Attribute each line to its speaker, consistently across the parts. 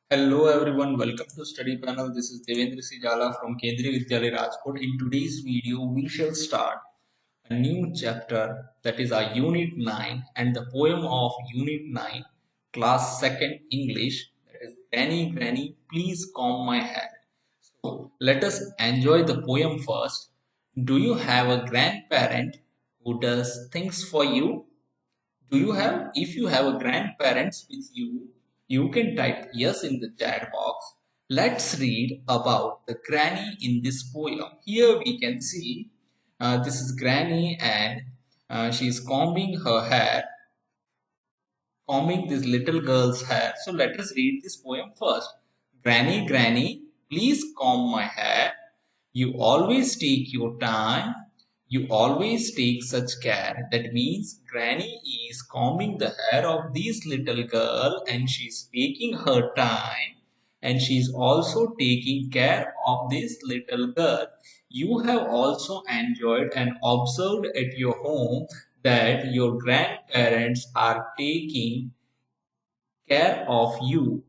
Speaker 1: Hello everyone, welcome to study panel. This is Devendra Sijala from Kendriya Vidyalaya Rajkot. In today's video, we shall start a new chapter that is our Unit 9 and the poem of Unit 9, Class 2nd English, that is Granny Granny, Please Comb My Hair. So let us enjoy the poem first. Do you have a grandparent who does things for you? Do you have, if you have a grandparents with you, you can type yes in the chat box. Let's read about the granny in this poem. Here we can see this is granny and she is combing her hair, combing this little girl's hair. So let us read this poem first. Granny, granny, please comb my hair. You always take your time. You always take such care. That means Granny is combing the hair of this little girl and she's taking her time and she's also taking care of this little girl. You have also enjoyed and observed at your home that your grandparents are taking care of you.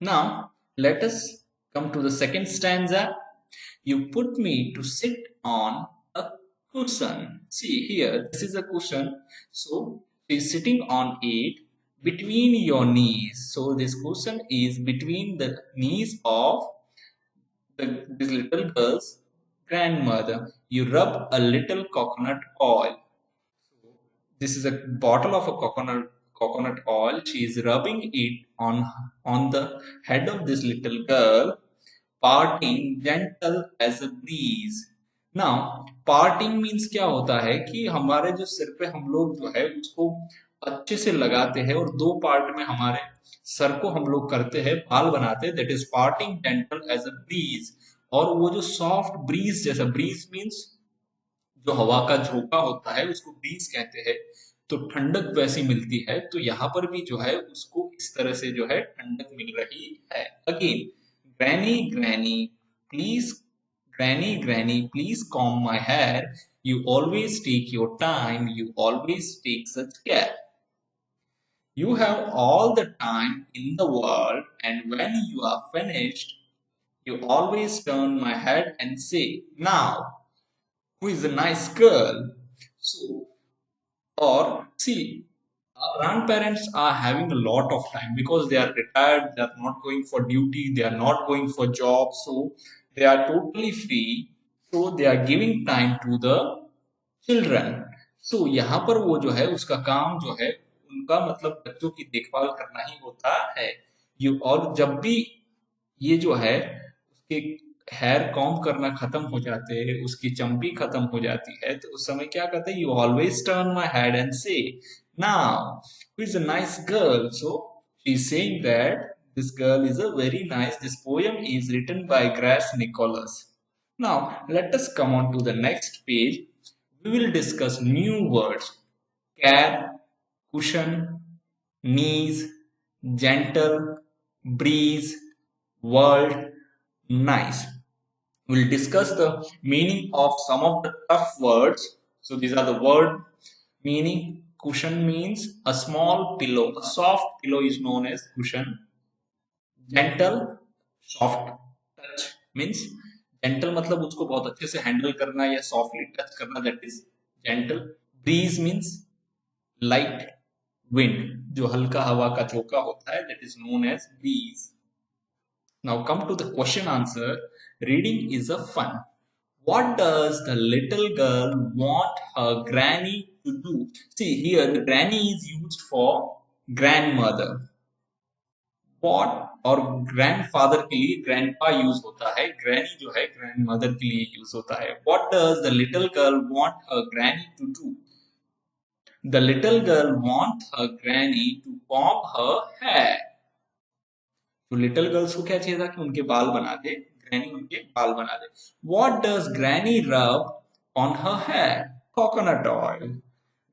Speaker 1: Now, let us come to the second stanza. You put me to sit on a cushion. See here, this is a cushion. So, she's sitting on it between your knees. So, this cushion is between the knees of this little girl's grandmother. You rub a little coconut oil. This is a bottle of a coconut oil. She is rubbing it on the head of this little girl, parting gentle as a breeze. Now parting means क्या होता है कि हमारे जो सिर पे हम लोग जो है उसको अच्छे से लगाते हैं और दो पार्ट में हमारे सर को हम लोग करते हैं, बाल बनाते हैं, that is parting gentle as a breeze. और वो जो सॉफ्ट ब्रीज जैसा, ब्रीज मीन्स जो हवा का झोंका होता है उसको ब्रीज कहते हैं। तो ठंडक वैसी मिलती है, तो यहाँ पर भी जो है उसको इस तरह से जो है ठंडक मिल रही है। Again granny granny please, granny granny please comb my hair, you always take your time, you always take such care. You have all the time in the world, and when you are finished, you always turn my head and say, now, who is a nice girl? So, or see, our grandparents are having a lot of time because they are retired, they are not going for duty, they are not going for job, so they are totally free. So they are giving time to the children. So यहाँ पर वो जो है उसका काम जो है उनका मतलब बच्चों की देखभाल करना ही होता है। ये और जब भी ये जो है उसके हेयर कॉम्ब करना खत्म हो जाते हैं, उसकी चंपी खत्म हो जाती है, तो उस समय क्या कहते हैं, you always turn my head and say now who is a nice girl. So she is saying that this girl is a very nice. This poem is written by Grace Nicholas. Now let us come on to the next page. We will discuss new words: care, cushion, knees, gentle, breeze, world, nice. We'll discuss the meaning of some of the tough words. So these are the word meaning. Cushion means a small pillow. A soft pillow is known as cushion. Gentle, soft touch means gentle मतलब उसको बहुत अच्छे से handle करना या softly touch करना, that is gentle. Breeze means light wind, जो हल्का हवा का झोंका होता है, that is known as breeze. Now come to the question answer. Reading is a fun. What does the little girl want her granny to do? See here the granny is used for grandmother. What और grandfather के लिए grandpa use होता है, granny जो है grandmother के लिए use होता है। What does the little girl want her granny to do? The little girl want her granny to comb her hair. तो लिटिल गर्ल्स को क्या चाहिए था कि उनके बाल बना दे, ग्रैनी उनके बाल बना दे। What does granny rub on her hair? Coconut oil.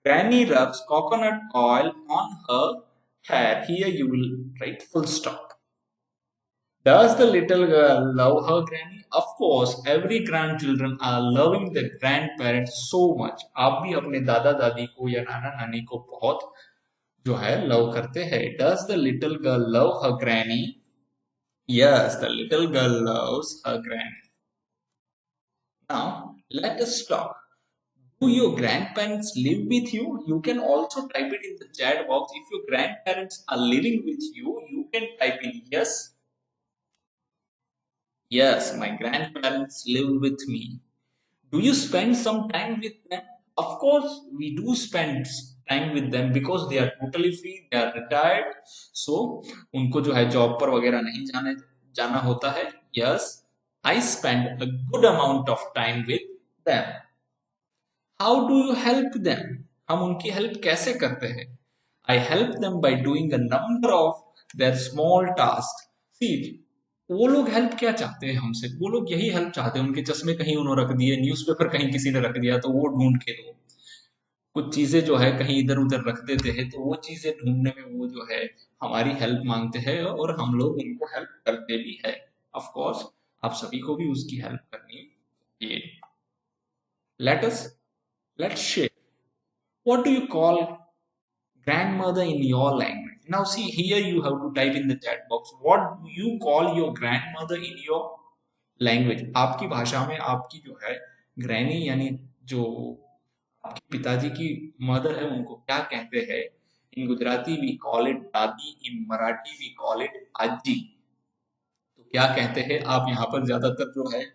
Speaker 1: Granny rubs coconut oil on her hair. Here you will write full stop. Does the little girl love her granny? Of course, every grandchildren are loving their grandparents so much. आप भी अपने दादा दादी को या नाना नानी को बहुत जो है लव करते हैं। Does the little girl love her granny? Yes, the little girl loves her granny. Now, let us talk. Do your grandparents live with you? You can also type it in the chat box. If your grandparents are living with you, you can type in yes. Yes, my grandparents live with me. Do you spend some time with them? Of course, we do spend time with them because they are totally free, they are retired. So, उनको जो है job पर वगैरह नहीं जाना होता है. Yes, I spend a good amount of time with them. How do you help them? हम उनकी हेल्प कैसे करते हैं? I help them by doing a number of their small tasks. See, वो लोग हेल्प क्या चाहते हैं हमसे? वो लोग यही हेल्प चाहते हैं. उनके चश्मे कहीं उन्होंने रख दिए, न्यूज़पेपर कहीं किसी ने रख दिया तो वो ढूंढ के दो. कुछ चीजें जो है कहीं इधर उधर रख देते हैं तो वो चीजें ढूंढने में वो जो है हमारी हेल्प मांगते हैं और हम लोग उनको हेल्प करते भी है. ऑफ कोर्स आप सभी को भी उसकी हेल्प करनी चाहिए. Let us let's share. What do you call grandmother in your language? Now see here you have to type in the chat box. What do you call your grandmother in your language? आपकी भाषा में आपकी जो है granny यानी जो आपके पिताजी की मदर है उनको क्या कहते हैं? In Gujarati we call it दादी, in Marathi we call it आजी. तो क्या कहते हैं आप? यहाँ पर ज्यादातर जो है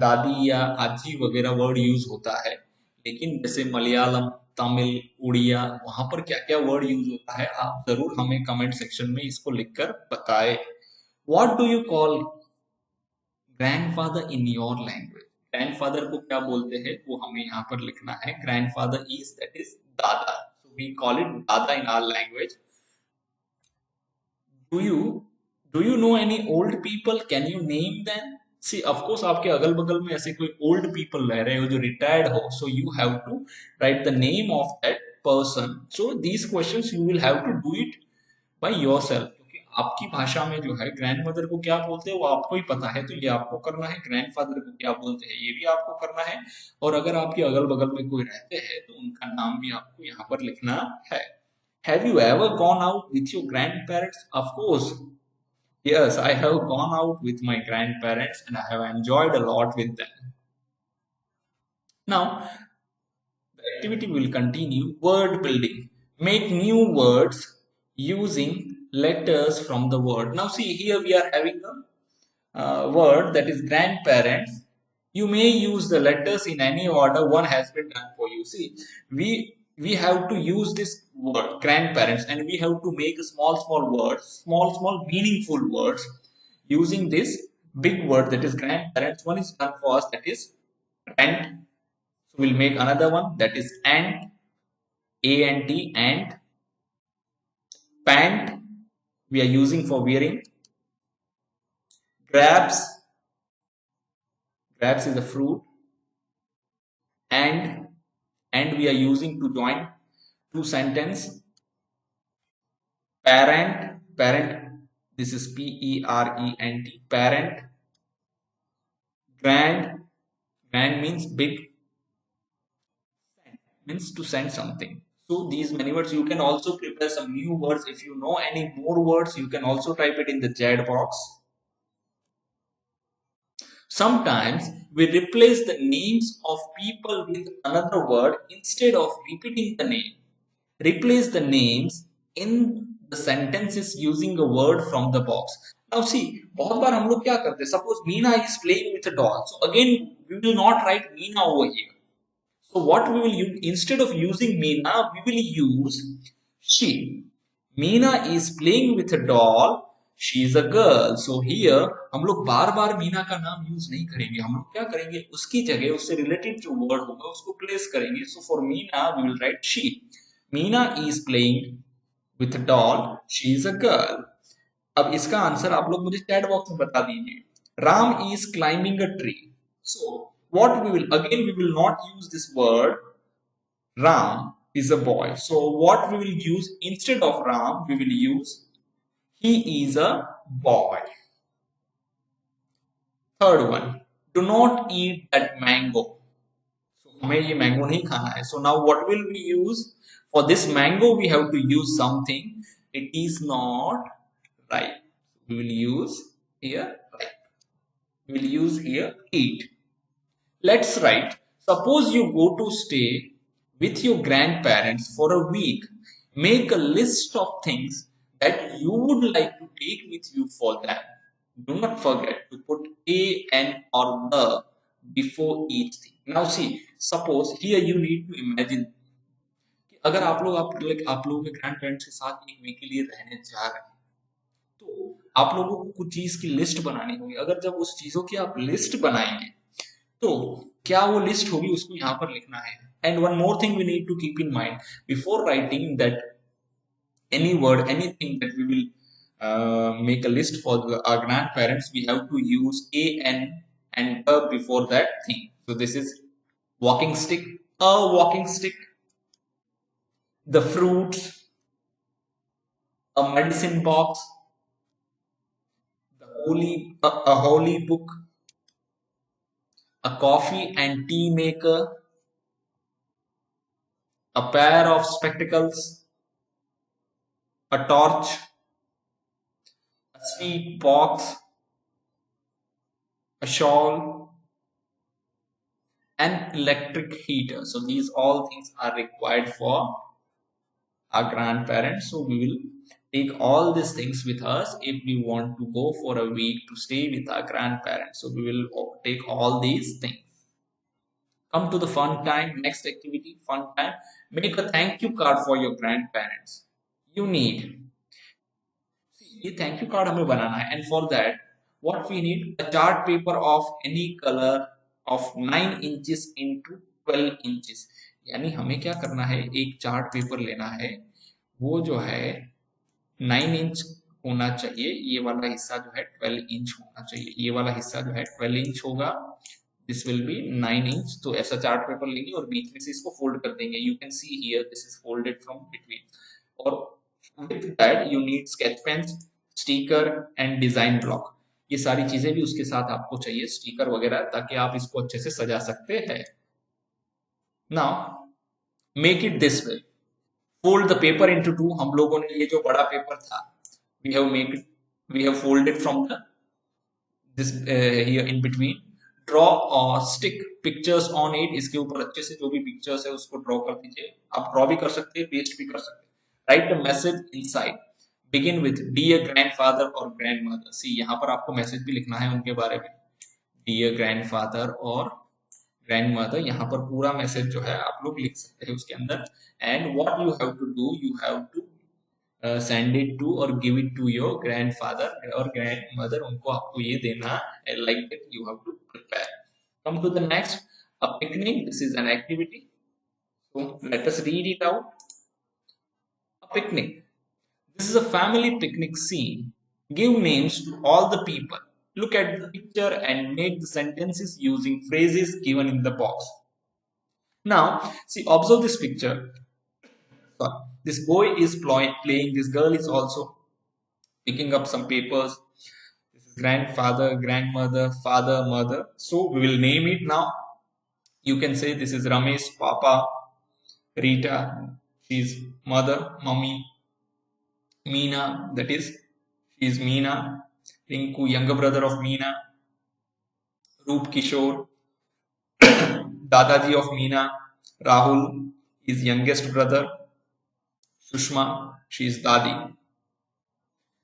Speaker 1: दादी या आजी वगैरह वर्ड यूज होता है, लेकिन जैसे मलयालम, तमिल, उड़िया वहां पर क्या क्या वर्ड यूज होता है आप जरूर हमें कमेंट सेक्शन में इसको लिखकर बताएं. What do you call grandfather in your language? Grandfather को क्या बोलते हैं वो हमें यहाँ पर लिखना है. ग्रैंडफादर इज दैट इज दादा, so we call it dada in our language. Do you do you know any old people? Can you name them? See, of course, आपके अगल बगल में ऐसे कोई old people रह रहे हो जो retired हो, so you have to write the name of that person. So these questions you will have to do it by yourself. क्योंकि आपकी भाषा में जो है ग्रैंडमदर को क्या बोलते हैं वो आपको ही पता है, तो ये आपको करना है. ग्रैंडफादर को क्या बोलते हैं ये भी आपको करना है. और अगर आपके अगल बगल में कोई रहते हैं तो उनका नाम भी आपको यहाँ पर लिखना है. Have you ever gone out with your grandparents? Of course. Yes, I have gone out with my grandparents and I have enjoyed a lot with them. Now, the activity will continue. Word building. Make new words using letters from the word. Now, see here we are having a word that is grandparents. You may use the letters in any order. One has been done for you. See, we have to use this word grandparents and we have to make small words, small meaningful words using this big word that is grandparents. One is done for us, that is and. So we'll make another one that is ant, A-N-T, ant. Pant we are using for wearing. Grapes, grapes is a fruit. And we are using to join two sentence. Parent, this is P-E-R-E-N-T, parent. Grand means big, means to send something. So these many words, you can also prepare some new words. If you know any more words, you can also type it in the chat box. Sometimes we replace the names of people with another word instead of repeating the name. Replace the names in the sentences using a word from the box. Now see, बहुत बार हम लोग क्या करते हैं? Suppose Meena is playing with a doll. So again, we will not write Meena over here. So what we will use, instead of using Meena, we will use she. Meena is playing with a doll. She is a girl. So here हम लोग बार बार मीना का नाम use नहीं करेंगे. हम लोग क्या करेंगे? उसकी जगह उससे रिलेटेड जो वर्ड होगा उसको प्लेस करेंगे. So for Meena we will write she. Meena is playing with a doll. She is a girl. अब इसका आंसर आप लोग मुझे चैट बॉक्स में बता दीजिए. Ram is climbing a tree. So what we will, again we will not use this word. Ram is a boy. So what we will use instead of Ram, we will use he is a boy. Third one, do not eat that mango. So हमें ये mango नहीं खाना है. So now what will we use? For this mango we have to use something. It is not ripe. We will use here ripe. We'll use here eat. Let's write, suppose you go to stay with your grandparents for a week. Make a list of things that you would like to take with you for them. Do not forget to put a, an or the before each thing. Now see, suppose here you need to imagine कि अगर आप लोग आप लोगों के grand parents के साथ एक वीक के लिए रहने जा रहे हैं तो आप लोगों को कुछ चीज की लिस्ट बनानी होगी। अगर जब उस चीजों की आप लिस्ट बनाएंगे तो क्या वो लिस्ट होगी उसको यहाँ पर लिखना है। And one more thing we need to keep in mind before writing that any word, anything that we will make a list for our grandparents, we have to use a, n, and a before that thing. So this is walking stick, a walking stick, the fruits, a medicine box, a holy book, a coffee and tea maker, a pair of spectacles, a torch, a sweet box, a shawl, an electric heater. So these all things are required for our grandparents. So we will take all these things with us if we want to go for a week to stay with our grandparents. So we will take all these things. Come to the fun time. Next activity, fun time. Make a thank you card for your grandparents. You need ये thank you card हमें बनाना है and for that what we need a chart paper of any colour of 9 inches into 12 inches. यानी हमें क्या करना है, एक चार्ट पेपर लेना है, वो जो है 9 इंच होना चाहिए, ये वाला हिस्सा जो है 12 इंच होना चाहिए, ये वाला हिस्सा जो है 12 इंच होगा, दिस विल बी 9 इंच। तो ऐसा चार्ट पेपर लेंगे और बीच में से इसको फोल्ड कर देंगे। You can see here this is folded from between. और with that you need sketch pens, sticker and design block. ये सारी चीजें भी उसके साथ आपको चाहिए, स्टिकर वगैरह, ताकि आप इसको अच्छे से सजा सकते हैं। Now make it this way, fold the paper into two. हम लोगों ने ये जो बड़ा पेपर था, we have folded from the this here in between. Draw और स्टिक पिक्चर्स ऑन इट। इसके ऊपर अच्छे से जो भी पिक्चर्स है उसको ड्रॉ कर दीजिए। आप ड्रॉ भी कर सकते हैं, पेस्ट भी कर सकते हैं। Write the message inside, begin with dear grandfather और ग्रैंडमदर। सी यहाँ पर आपको मैसेज भी लिखना है उनके बारे में, डियर ग्रैंडफादर और ग्रैंडमदर। यहाँ पर पूरा मैसेज जो है आप लोग लिख सकते हैं उसके अंदर। And what you have to do, you have to send it to और give it to your grandfather और ग्रैंडमदर। उनको आपको ये देना, like that you have to prepare. Come to the next, a picnic. This is an activity, so let us read it out. A picnic. This is a family picnic scene. Give names to all the people. Look at the picture and make the sentences using phrases given in the box. Now, see, observe this picture. Sorry. This boy is playing, this girl is also picking up some papers. This is grandfather, grandmother, father, mother. So we will name it now. You can say this is Ramesh, Papa, Rita, she's mother, mummy, Meena, that is, she is Meena, Rinku, younger brother of Meena, Roop Kishore, Dadaji of Meena, Rahul, his youngest brother, Sushma, she is Dadi.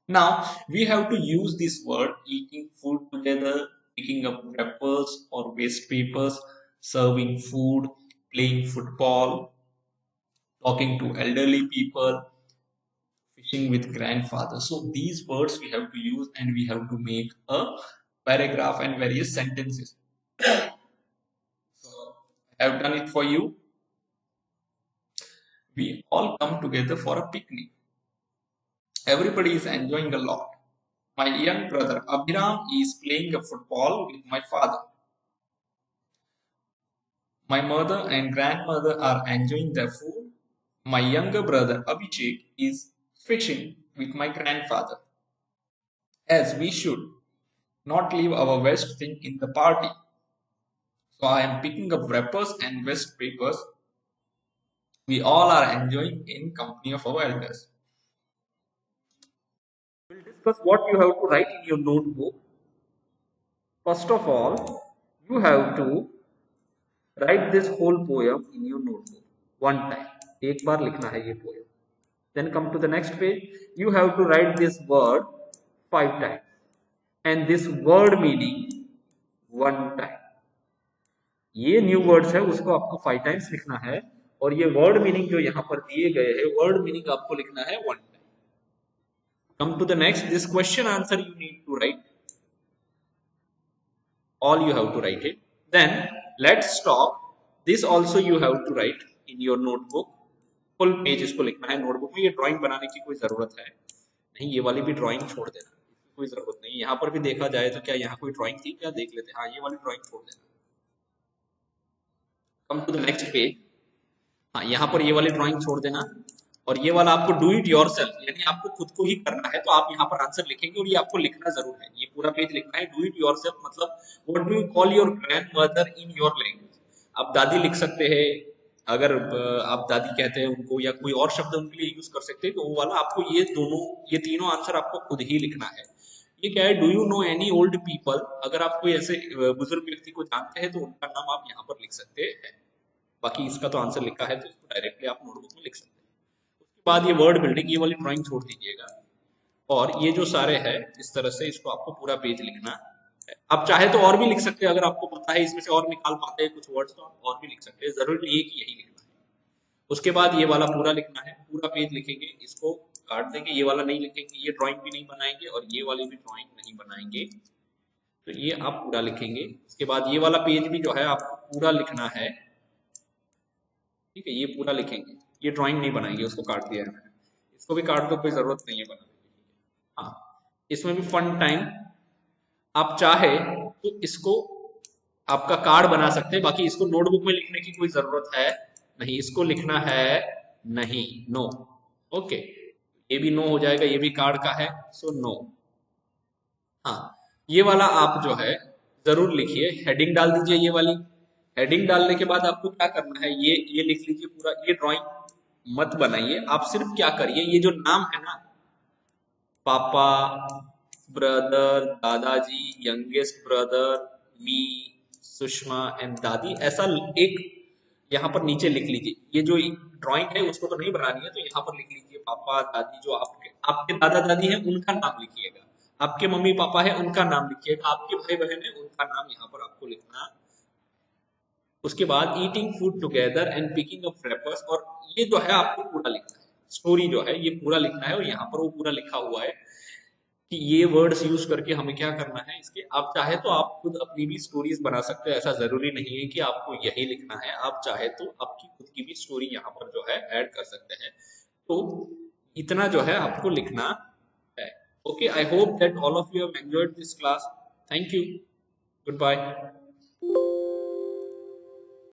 Speaker 1: Now we have to use this word eating food together, picking up wrappers or waste papers, serving food, playing football, talking to elderly people, fishing with grandfather. So these words we have to use and we have to make a paragraph and various sentences. So I have done it for you. We all come together for a picnic. Everybody is enjoying a lot. My young brother Abhiram is playing a football with my father. My mother and grandmother are enjoying their food. My younger brother Abhishek is fishing with my grandfather. As we should not leave our waste thing in the party. So I am picking up wrappers and waste papers. We all are enjoying in company of our elders. We'll discuss what you have to write in your notebook. First of all, you have to write this whole poem in your notebook one time. एक बार लिखना है ये poem. Then come to the next page. You have to write this word 5 times and this word meaning 1 time. ये new words है उसको आपको 5 times लिखना है और ये वर्ड मीनिंग जो यहाँ पर दिए गए हैं वर्ड मीनिंग आपको लिखना है 1 time. Come to the next. This question answer you need to write. All you have to write it. Then let's talk. This also you have to write in your notebook. Full page इसको लिखना है notebook में. ये drawing बनाने की कोई जरूरत है नहीं, ये वाली भी ड्राइंग छोड़ देना, कोई जरूरत नहीं. यहाँ पर भी देखा जाए तो क्या यहाँ कोई ड्राइंग थी क्या, देख लेते हैं. हाँ, ये वाली ड्राइंग छोड़ देना. Come to the next page. हाँ, यहाँ पर ये वाली ड्राइंग छोड़ देना और ये वाला आपको डू इट योरसेल्फ, यानी आपको खुद को ही करना है. तो आप यहाँ पर आंसर लिखेंगे और ये आपको लिखना जरूर है. ये पूरा पेज लिखना है. डू इट योरसेल्फ मतलब what do you call your grandmother in your language. आप दादी लिख सकते हैं अगर आप दादी कहते हैं उनको, या कोई और शब्द उनके लिए यूज कर सकते हैं. तो वो वाला आपको ये तीनों आंसर आपको खुद ही लिखना है. ये क्या है, do you know any old people. अगर आप कोई ऐसे बुजुर्ग व्यक्ति को जानते हैं तो उनका नाम आप यहाँ पर लिख सकते हैं. बाकी इसका तो आंसर लिखा है तो इसको डायरेक्टली आप नोटबुक में लिख सकते हैं. उसके बाद ये वर्ड बिल्डिंग, ये वाली ड्राइंग छोड़ दीजिएगा और ये जो सारे है इस तरह से इसको आपको पूरा पेज लिखना है. आप चाहे तो और भी लिख सकते हैं, अगर आपको पता है इसमें से और निकाल पाते हैं कुछ वर्ड्स तो आप और भी लिख सकते हैं. जरूरी नहीं है कि यही लिखना है. उसके बाद ये वाला पूरा लिखना है. पूरा पेज लिखेंगे, इसको काट देंगे. ये वाला नहीं लिखेंगे, ये ड्राइंग भी नहीं बनाएंगे और ये वाली भी ड्राइंग नहीं बनाएंगे. तो ये आप पूरा लिखेंगे. उसके बाद ये वाला पेज भी जो है आपको पूरा लिखना है. ठीक है, ये पूरा लिखेंगे. ये ड्राइंग नहीं बनाएंगे, उसको काट दिया है मैंने. इसको भी काट दो, कोई जरूरत नहीं है बनाने की. हाँ, इसमें भी फन टाइम. आप चाहे तो इसको आपका कार्ड बना सकते हैं. बाकी इसको नोटबुक में लिखने की कोई जरूरत है नहीं. इसको लिखना है नहीं, नो. ओके, ये भी नो हो जाएगा. ये भी कार्ड का है, सो नो. हाँ, ये वाला आप जो है जरूर लिखिए. हेडिंग डाल दीजिए. ये वाली हेडिंग डालने के बाद आपको क्या करना है, ये लिख लीजिए पूरा. ये ड्राइंग मत बनाइए. आप सिर्फ क्या करिए, ये जो नाम है ना, पापा, ब्रदर, दादाजी, youngest brother, me, Sushma and दादी, ऐसा एक यहाँ पर नीचे लिख लीजिए. ये जो ड्राइंग है उसको तो नहीं बनानी है, तो यहाँ पर लिख लीजिए पापा दादी. जो आपके दादा दादी है उनका नाम लिखिएगा. आपके मम्मी पापा है उनका नाम लिखिएगा. आपके भाई बहन है उनका नाम यहाँ पर आपको लिखना. उसके बाद eating food together and picking up rappers, और ये जो है आपको पूरा लिखना है. स्टोरी जो है ये पूरा लिखना है और यहाँ पर वो पूरा लिखा हुआ है कि ये वर्ड्स यूज करके हमें क्या करना है. इसके आप चाहे तो आप खुद अपनी भी स्टोरीज बना सकते हैं. ऐसा जरूरी नहीं है कि आपको यही लिखना है. आप चाहे तो आपकी खुद की भी स्टोरी यहाँ पर जो है ऐड कर सकते हैं. तो इतना जो है आपको लिखना है. Okay, I hope that all of you have enjoyed this class. Thank you. Good bye.